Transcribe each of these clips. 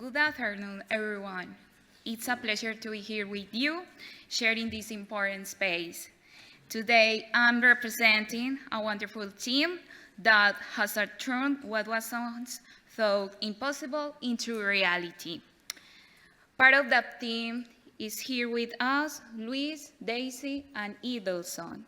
Good afternoon, everyone. It's a pleasure to be here with you, sharing this important space. Today, I'm representing a wonderful team that has turned what was once thought impossible into reality. Part of that team is here with us, Luis, Daisy, and Idelson.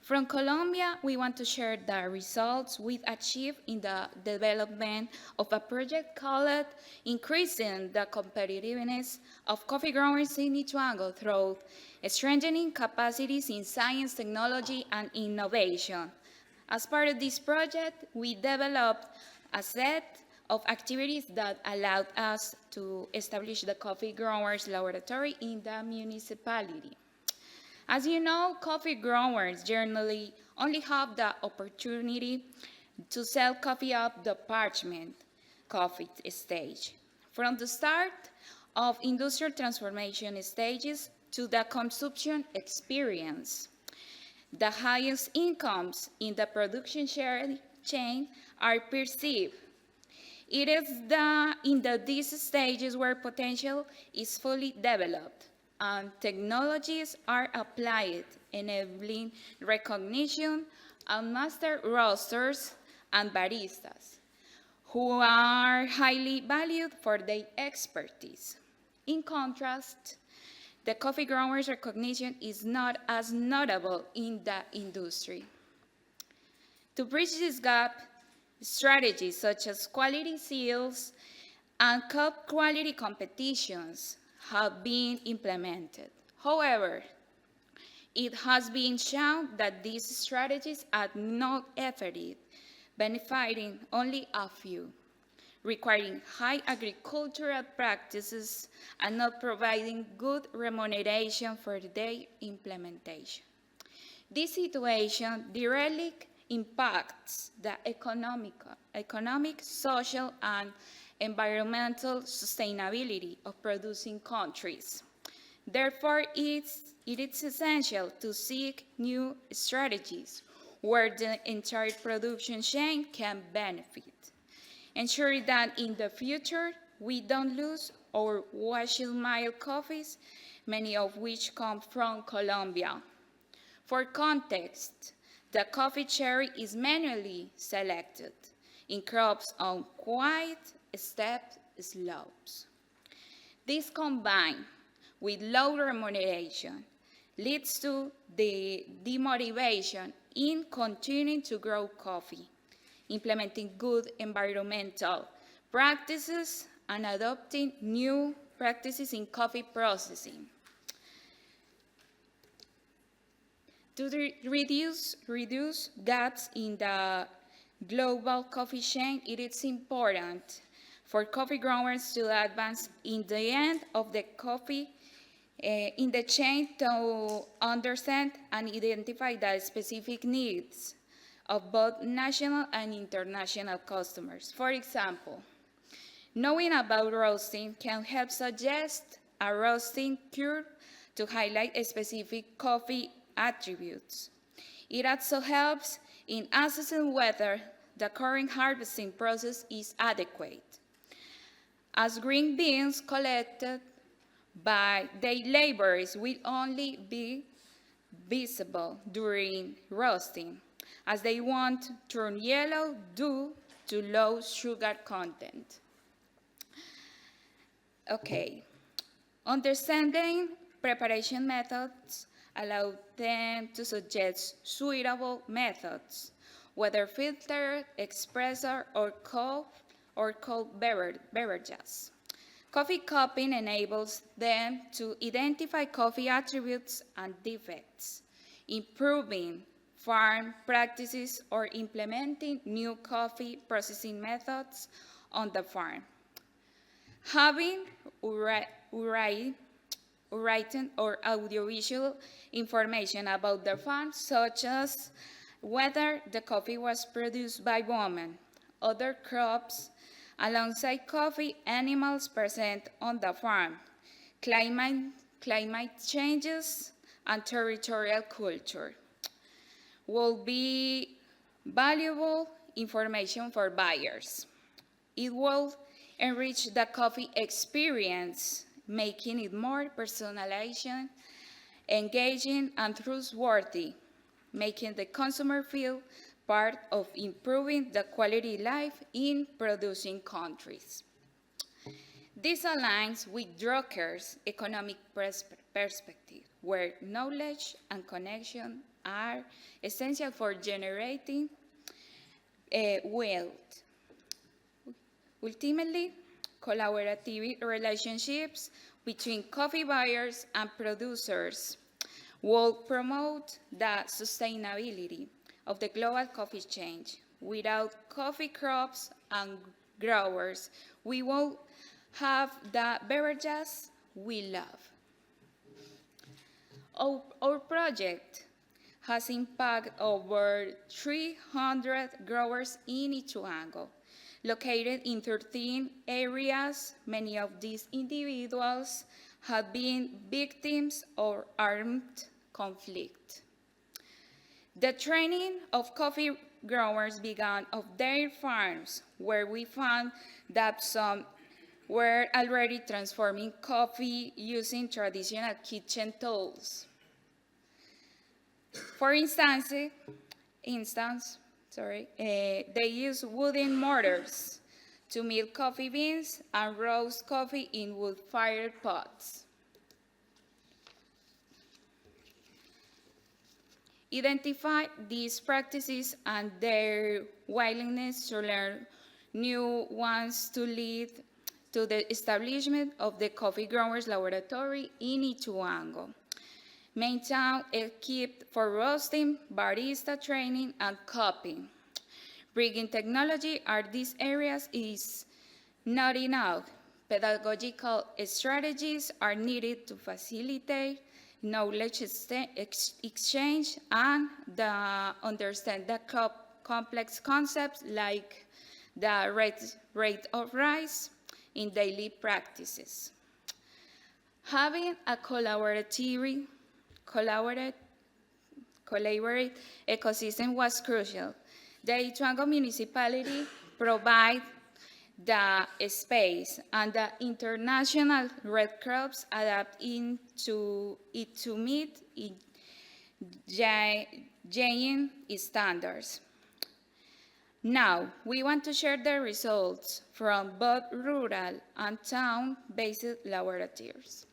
From Colombia, we want to share the results we've achieved in the development of a project called Increasing the Competitiveness of Coffee Growers in Ituango through strengthening capacities in science, technology, and innovation. As part of this project, we developed a set of activities that allowed us to establish the Coffee Growers Laboratory in the municipality. As you know, coffee growers generally only have the opportunity to sell coffee up the parchment coffee stage. From the start of industrial transformation stages to the consumption experience, the highest incomes in the production share chain are perceived. It is in these stages where potential is fully developed and technologies are applied, enabling recognition and master roasters and baristas, who are highly valued for their expertise. In contrast, the coffee growers' recognition is not as notable in the industry. To bridge this gap, strategies such as quality seals and cup quality competitions have been implemented. However, it has been shown that these strategies are not effective, benefiting only a few, requiring high agricultural practices and not providing good remuneration for their implementation. This situation directly impacts the economic, social, and environmental sustainability of producing countries. Therefore, it is essential to seek new strategies where the entire production chain can benefit, ensuring that in the future we don't lose our Washington mild coffees, many of which come from Colombia. For context, the coffee cherry is manually selected in crops on quiet step slopes. This combined with low remuneration leads to the demotivation in continuing to grow coffee, implementing good environmental practices, and adopting new practices in coffee processing. To reduce gaps in the global coffee chain, it is important for coffee growers to advance in the end of the coffee in the chain to understand and identify the specific needs of both national and international customers. For example, knowing about roasting can help suggest a roasting curve to highlight specific coffee attributes. It also helps in assessing whether the current harvesting process is adequate, as green beans collected by their laborers will only be visible during roasting, as they won't turn yellow due to low sugar content. Okay, understanding preparation methods allow them to suggest suitable methods, whether filtered, espresso, or cold beverages. Coffee cupping enables them to identify coffee attributes and defects, improving farm practices or implementing new coffee processing methods on the farm. Having written or audiovisual information about the farm, such as whether the coffee was produced by women, other crops, alongside coffee, animals present on the farm, climate changes, and territorial culture will be valuable information for buyers. It will enrich the coffee experience, making it more personalized, engaging, and trustworthy, making the consumer feel part of improving the quality of life in producing countries. This aligns with Drucker's economic perspective, where knowledge and connection are essential for generating wealth. Ultimately, collaborative relationships between coffee buyers and producers will promote the sustainability of the global coffee chain. Without coffee crops and growers, we will have the beverages we love. Our project has impacted over 300 growers in Ituango, located in 13 areas. Many of these individuals have been victims of armed conflict. The training of coffee growers began on their farms, where we found that some were already transforming coffee using traditional kitchen tools. For instance, they use wooden mortars to mill coffee beans and roast coffee in wood-fired pots. Identify these practices and their willingness to learn new ones to lead to the establishment of the Coffee Growers Laboratory in Ituango. Maintain equipped for roasting, barista training, and cupping. Bringing technology at these areas is not enough. Pedagogical strategies are needed to facilitate knowledge exchange and understand the complex concepts like the rate of rise in daily practices. Having a collaborative ecosystem was crucial. The Ituango municipality provides the space, and the International Red Cross adapt into it to meet giant standards. Now, we want to share the results from both rural and town-based laboratories.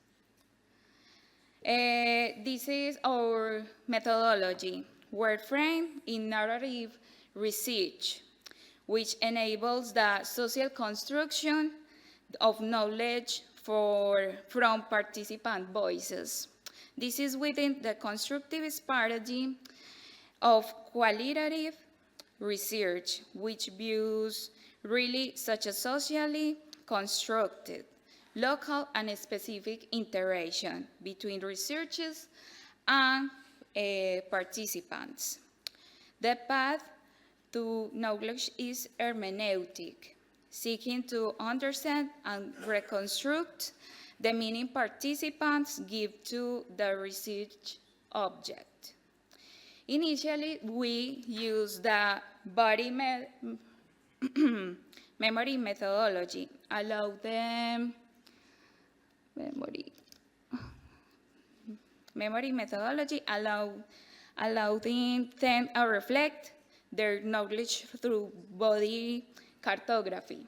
This is our methodology, word frame in narrative research, which enables the social construction of knowledge from participant voices. This is within the constructivist paradigm of qualitative research, which views really such a socially constructed, local and specific interaction between researchers and participants. The path to knowledge is hermeneutic, seeking to understand and reconstruct the meaning participants give to the research object. Initially, we used the body memory methodology, allow them memory methodology allowing them to reflect their knowledge through body cartography.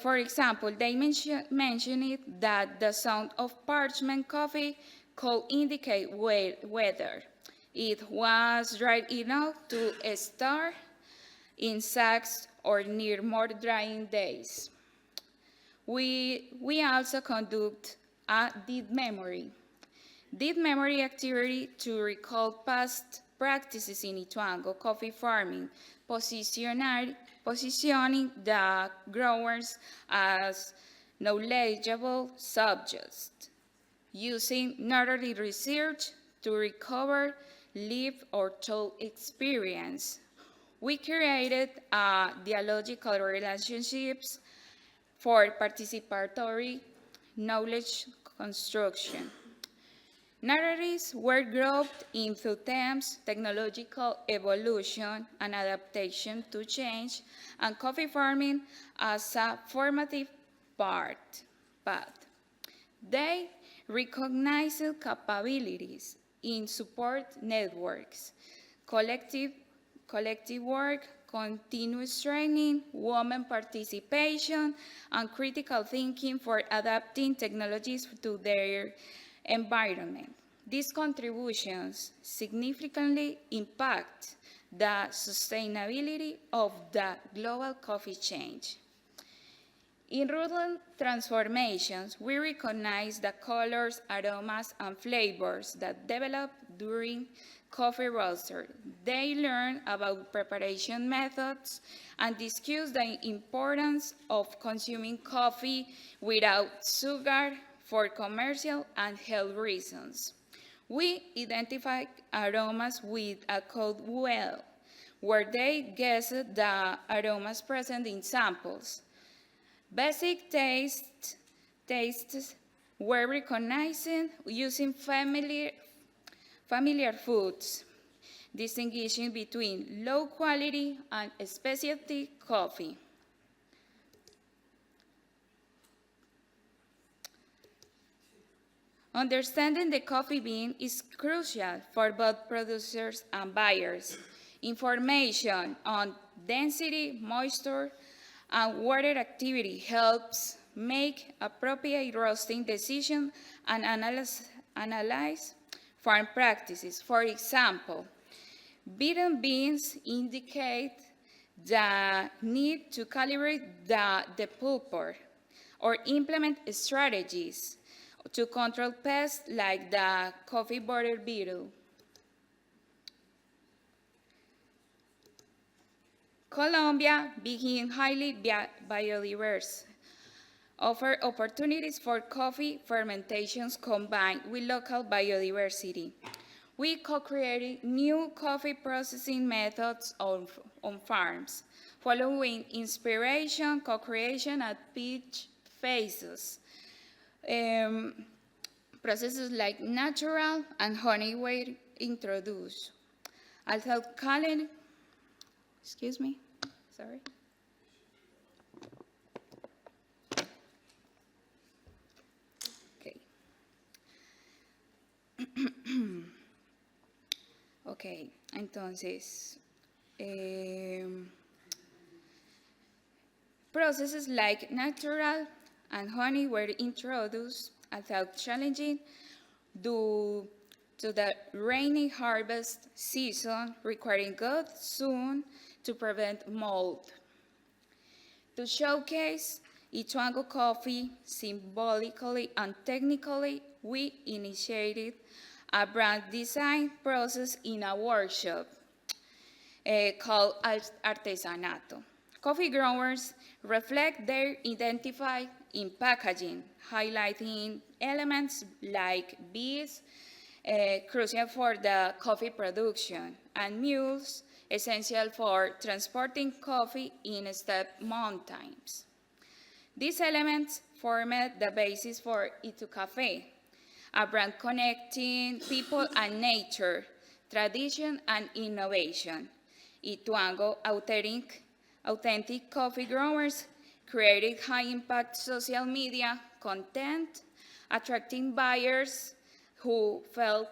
For example, they mentioned that the sound of parchment coffee could indicate whether it was dry enough to start in sacks or near more drying days. We also conduct a deep memory activity to recall past practices in Ituango coffee farming, positioning the growers as knowledgeable subjects, using narrative research to recover lived or told experience. We created dialogical relationships for participatory knowledge construction. Narratives were grouped into themes, technological evolution and adaptation to change, and coffee farming as a formative path. They recognized capabilities in support networks, collective work, continuous training, women participation, and critical thinking for adapting technologies to their environment. These contributions significantly impact the sustainability of the global coffee change. In rural transformations, we recognize the colors, aromas, and flavors that develop during coffee roaster. They learn about preparation methods and discuss the importance of consuming coffee without sugar for commercial and health reasons. We identify aromas with a code well, where they guessed the aromas present in samples. Basic tastes were recognized using familiar foods, distinguishing between low quality and specialty coffee. Understanding the coffee bean is crucial for both producers and buyers. Information on density, moisture, and water activity helps make appropriate roasting decisions and analyze farm practices. For example, beaten beans indicate the need to calibrate the pulper or implement strategies to control pests like the coffee border beetle. Colombia, being highly biodiverse, offers opportunities for coffee fermentations combined with local biodiversity. We co-created new coffee processing methods on farms, following inspiration, co-creation at peak phases. Processes like natural and honey were introduced. Although calling, excuse me, sorry. Okay. Okay, entonces, processes like natural and honey were introduced without challenging due to the rainy harvest season, requiring good sun to prevent mold. To showcase Ituango coffee symbolically and technically, we initiated a brand design process in a workshop called Artesanato. Coffee growers reflect their identity in packaging, highlighting elements like bees, crucial for the coffee production, and mules, essential for transporting coffee in steep mountains. These elements formed the basis for Café, a brand connecting people and nature, tradition and innovation. Ituango, authentic coffee growers, created high-impact social media content, attracting buyers who felt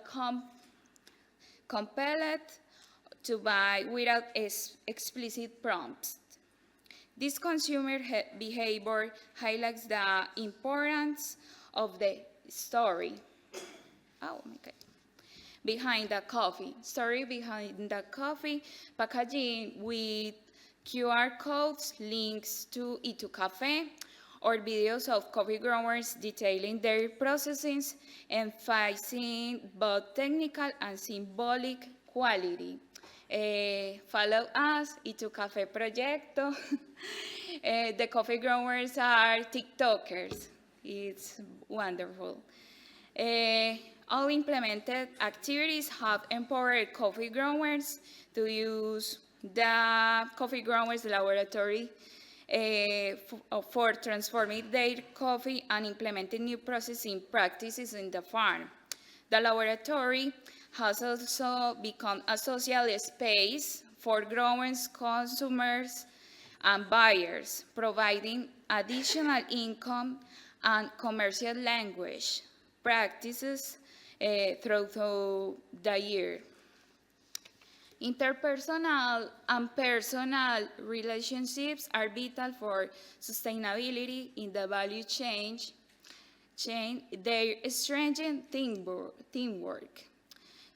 compelled to buy without explicit prompts. This consumer behavior highlights the importance of the story. Behind the coffee. Story behind the coffee, packaging with QR codes, links to Café, or videos of coffee growers detailing their processes, emphasizing both technical and symbolic quality. Follow us, Café Proyecto. The coffee growers are TikTokers. It's wonderful. All implemented activities have empowered coffee growers to use the coffee growers laboratory for transforming their coffee and implementing new processing practices in the farm. The laboratory has also become a social space for growers, consumers, and buyers, providing additional income and commercial language practices throughout the year. Interpersonal and personal relationships are vital for sustainability in the value chain. They strengthen teamwork,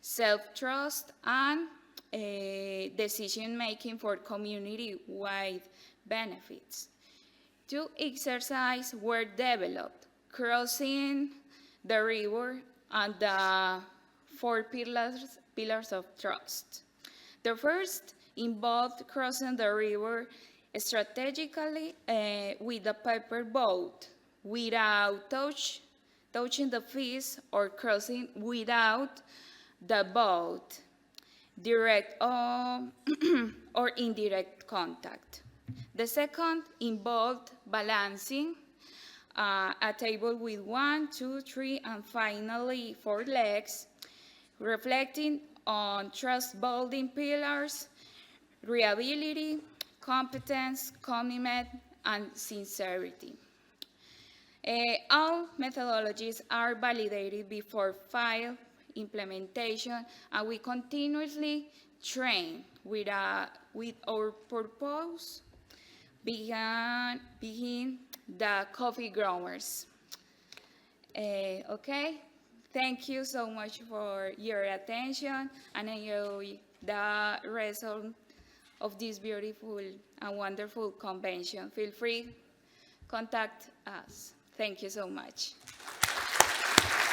self-trust, and decision-making for community-wide benefits. Two exercises were developed, crossing the river and the four pillars of trust. The first involved crossing the river strategically with a paper boat without touching the fish or crossing without the boat, direct or indirect contact. The second involved balancing a table with 1, 2, 3, and finally 4 legs, reflecting on trust-building pillars, reliability, competence, commitment, and sincerity. All methodologies are validated before file implementation, and we continuously train with our purpose being the coffee growers. Okay, thank you so much for your attention, and enjoy the result of this beautiful and wonderful convention. Feel free, contact us. Thank you so much.